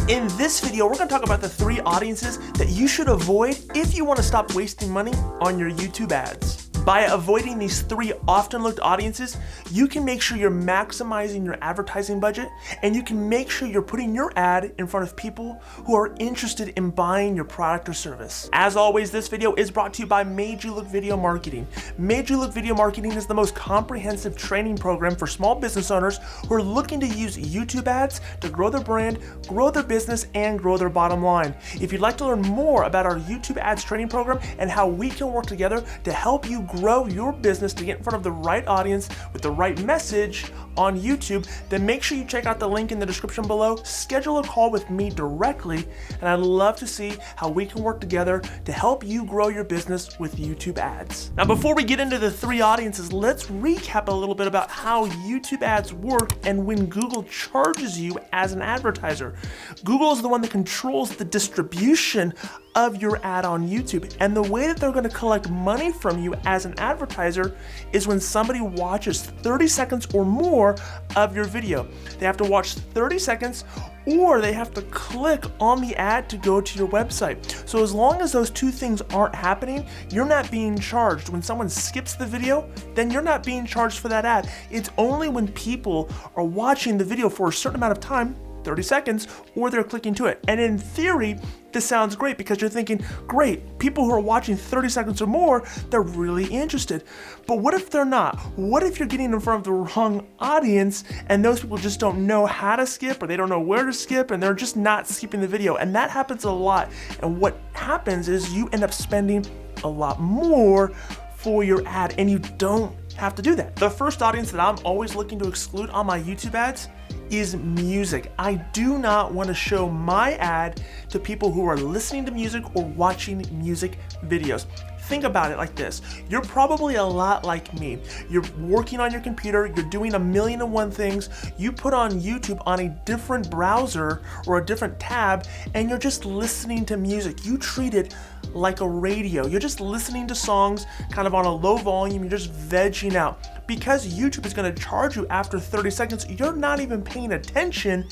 In this video, we're going to talk about the 3 audiences that you should avoid if you want to stop wasting money on your YouTube ads. By avoiding these 3 often looked audiences, you can make sure you're maximizing your advertising budget, and you can make sure you're putting your ad in front of people who are interested in buying your product or service. As always, this video is brought to you by Made You Look Video Marketing. Made You Look Video Marketing is the most comprehensive training program for small business owners who are looking to use YouTube ads to grow their brand, grow their business, and grow their bottom line. If you'd like to learn more about our YouTube ads training program and how we can work together to help you grow your business to get in front of the right audience with the right message on YouTube, then make sure you check out the link in the description below, schedule a call with me directly, and I'd love to see how we can work together to help you grow your business with YouTube ads. Now, before we get into the 3 audiences, let's recap a little bit about how YouTube ads work and when Google charges you as an advertiser. Google is the one that controls the distribution of your ad on YouTube, and the way that they're going to collect money from you as an advertiser is when somebody watches 30 seconds or more of your video. They have to watch 30 seconds or they have to click on the ad to go to your website. So as long as those 2 things aren't happening, you're not being charged. When someone skips the video, then you're not being charged for that ad. It's only when people are watching the video for a certain amount of time, 30 seconds, or they're clicking to it. And in theory, this sounds great because you're thinking, great, people who are watching 30 seconds or more, they're really interested. But what if they're not? What if you're getting in front of the wrong audience and those people just don't know how to skip, or they don't know where to skip, and they're just not skipping the video? And that happens a lot. And what happens is you end up spending a lot more for your ad, and you don't have to do that. The first audience that I'm always looking to exclude on my YouTube ads is music. I do not want to show my ad to people who are listening to music or watching music videos. Think about it like this. You're probably a lot like me. You're working on your computer, you're doing 1,000,001 things, you put on YouTube on a different browser or a different tab, and you're just listening to music. You treat it like a radio. You're just listening to songs kind of on a low volume, you're just vegging out. Because YouTube is going to charge you after 30 seconds, you're not even paying attention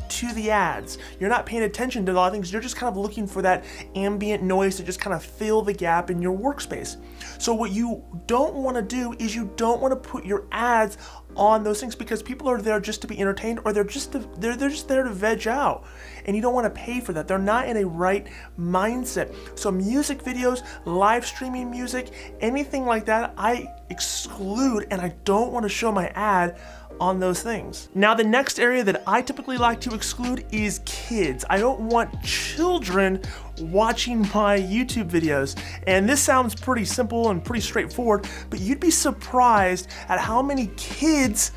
to the ads. You're not paying attention to a lot of things. You're just kind of looking for that ambient noise to just kind of fill the gap in your workspace. So what you don't want to do is you don't want to put your ads on those things, because people are there just to be entertained, or they're just there to veg out, and you don't want to pay for that. They're not in a right mindset. So music videos, live streaming music, anything like that, I exclude, and I don't want to show my ad on those things. Now, the next area that I typically like to exclude is kids. I don't want children watching my YouTube videos. And this sounds pretty simple and pretty straightforward, but you'd be surprised at how many kids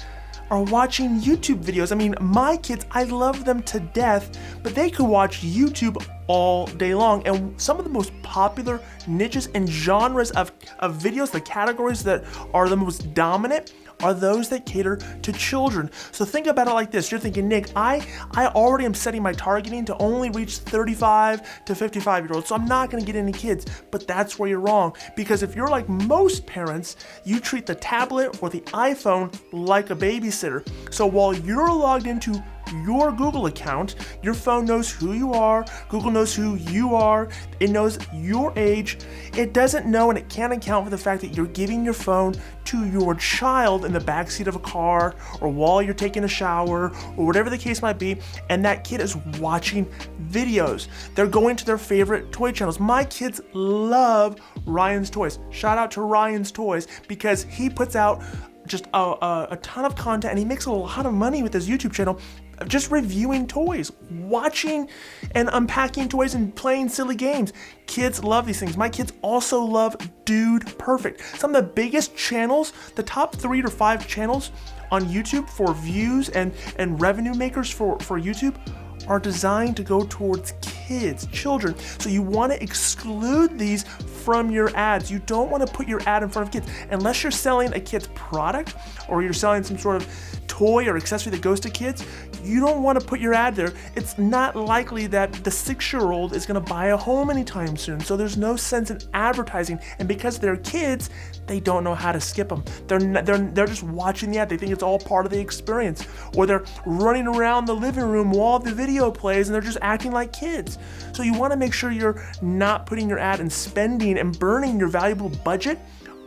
are watching YouTube videos. I mean, my kids, I love them to death, but they could watch YouTube all day long. And some of the most popular niches and genres of videos, the categories that are the most dominant, are those that cater to children. So think about it like this. You're thinking, Nick, I already am setting my targeting to only reach 35 to 55-year-olds, so I'm not gonna get any kids. But that's where you're wrong, because if you're like most parents, you treat the tablet or the iPhone like a babysitter. So while you're logged into your Google account, your phone knows who you are, Google knows who you are, it knows your age. It doesn't know, and it can't account for the fact that you're giving your phone to your child in the backseat of a car, or while you're taking a shower, or whatever the case might be, and that kid is watching videos. They're going to their favorite toy channels. My kids love Ryan's Toys. Shout out to Ryan's Toys, because he puts out just a ton of content, and he makes a lot of money with his YouTube channel just reviewing toys, watching and unpacking toys, and playing silly games. Kids love these things. My kids also love Dude Perfect. Some of the biggest channels, the top 3 to 5 channels on YouTube for views and revenue makers for YouTube, are designed to go towards kids, children. So you want to exclude these from your ads. You don't want to put your ad in front of kids unless you're selling a kid's product, or you're selling some sort of toy or accessory that goes to kids. you don't want to put your ad there. It's not likely that the 6-year-old is going to buy a home anytime soon, so there's no sense in advertising. And because they're kids, they don't know how to skip them. They're just watching the ad. They think it's all part of the experience, or they're running around the living room while the video plays and they're just acting like kids. So you want to make sure you're not putting your ad and spending and burning your valuable budget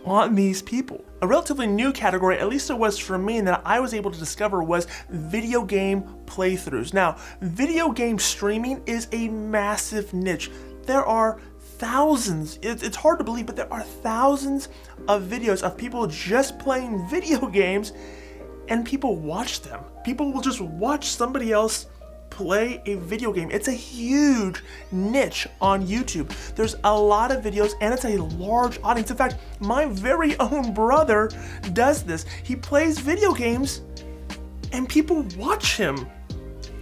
on these people. A relatively new category, at least it was for me, and that I was able to discover, was video game playthroughs. Now, video game streaming is a massive niche. There are thousands, it's hard to believe, but there are thousands of videos of people just playing video games, and people watch them. People will just watch somebody else play a video game. It's a huge niche on YouTube. There's a lot of videos and it's a large audience. In fact, my very own brother does this. He plays video games and people watch him.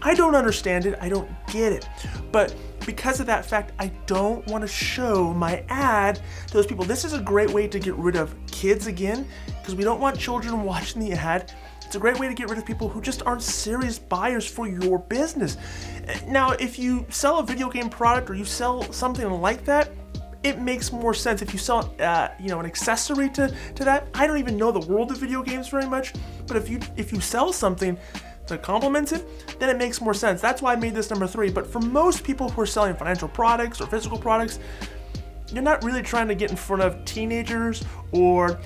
I don't understand it. I don't get it. But because of that fact, I don't want to show my ad to those people. This is a great way to get rid of kids again, because we don't want children watching the ad. It's a great way to get rid of people who just aren't serious buyers for your business. Now, if you sell a video game product or you sell something like that, it makes more sense. If you sell an accessory to that, I don't even know the world of video games very much, but if you sell something that complements it, then it makes more sense. That's why I made this number 3. But for most people who are selling financial products or physical products, you're not really trying to get in front of teenagers or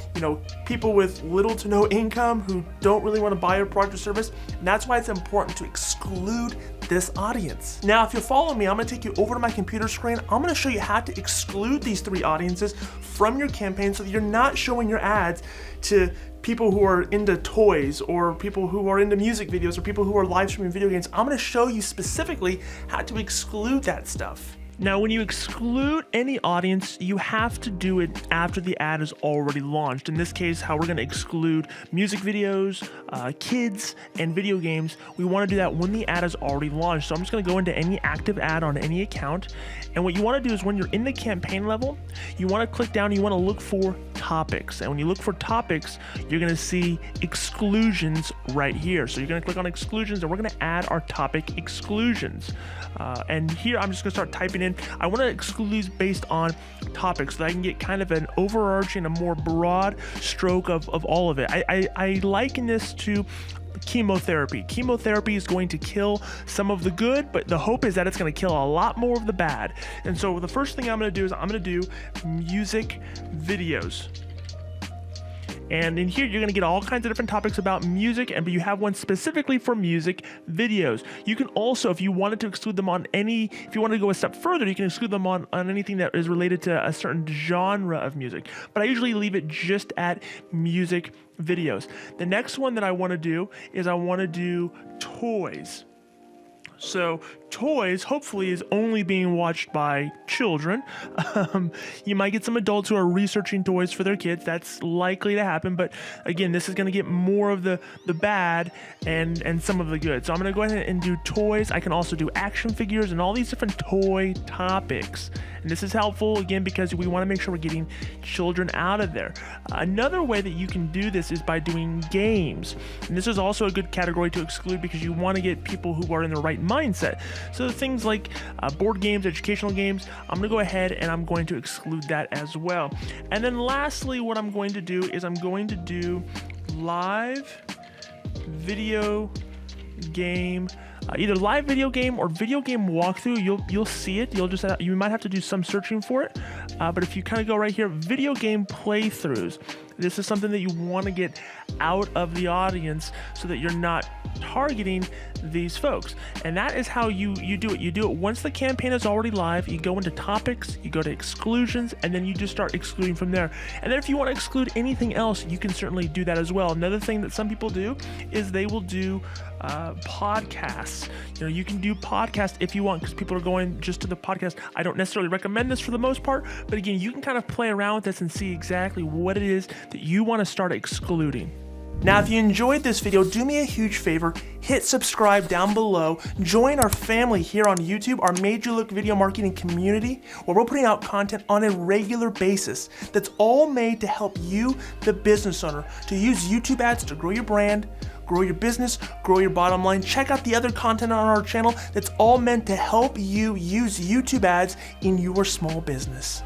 people with little to no income who don't really want to buy your product or service. And that's why it's important to exclude this audience. Now, if you'll follow me, I'm going to take you over to my computer screen. I'm going to show you how to exclude these 3 audiences from your campaign so that you're not showing your ads to people who are into toys or people who are into music videos or people who are live streaming video games. I'm going to show you specifically how to exclude that stuff. Now, when you exclude any audience, you have to do it after the ad is already launched. In this case, how we're going to exclude music videos, kids, and video games, we want to do that when the ad is already launched. So I'm just going to go into any active ad on any account. And what you want to do is when you're in the campaign level, you want to click down and you want to look for topics. And when you look for topics, you're going to see exclusions right here. So you're going to click on exclusions and we're going to add our topic exclusions. And here I'm just going to start typing in. I want to exclude these based on topics so that I can get kind of an overarching, a more broad stroke of all of it. I liken this to chemotherapy. Chemotherapy is going to kill some of the good, but the hope is that it's going to kill a lot more of the bad. And so the first thing I'm going to do is I'm going to do music videos. And in here, you're going to get all kinds of different topics about music, but you have one specifically for music videos. You can also, if you wanted to exclude them on if you wanted to go a step further, you can exclude them on anything that is related to a certain genre of music. But I usually leave it just at music videos. The next one that I want to do is I want to do toys. So toys, hopefully, is only being watched by children. You might get some adults who are researching toys for their kids. That's likely to happen. But again, this is going to get more of the bad and some of the good. So I'm going to go ahead and do toys. I can also do action figures and all these different toy topics. And this is helpful, again, because we want to make sure we're getting children out of there. Another way that you can do this is by doing games. And this is also a good category to exclude because you want to get people who are in the right mindset. So things like board games, educational games, I'm going to go ahead and I'm going to exclude that as well. And then lastly, what I'm going to do is I'm going to do live video game, either live video game or video game walkthrough. You'll see it. You might have to do some searching for it. But if you kind of go right here, video game playthroughs, this is something that you want to get out of the audience so that you're not targeting these folks. And that is how you do it. You do it once the campaign is already live. You go into topics, you go to exclusions, and then you just start excluding from there. And then if you want to exclude anything else, you can certainly do that as well. Another thing that some people do is they will do podcasts. You can do podcasts if you want, because people are going just to the podcast. I don't necessarily recommend this for the most part, but again, you can kind of play around with this and see exactly what it is that you want to start excluding. Now, if you enjoyed this video, do me a huge favor, hit subscribe down below, join our family here on YouTube, our Made You Look video marketing community, where we're putting out content on a regular basis that's all made to help you, the business owner, to use YouTube ads to grow your brand, grow your business, grow your bottom line. Check out the other content on our channel that's all meant to help you use YouTube ads in your small business.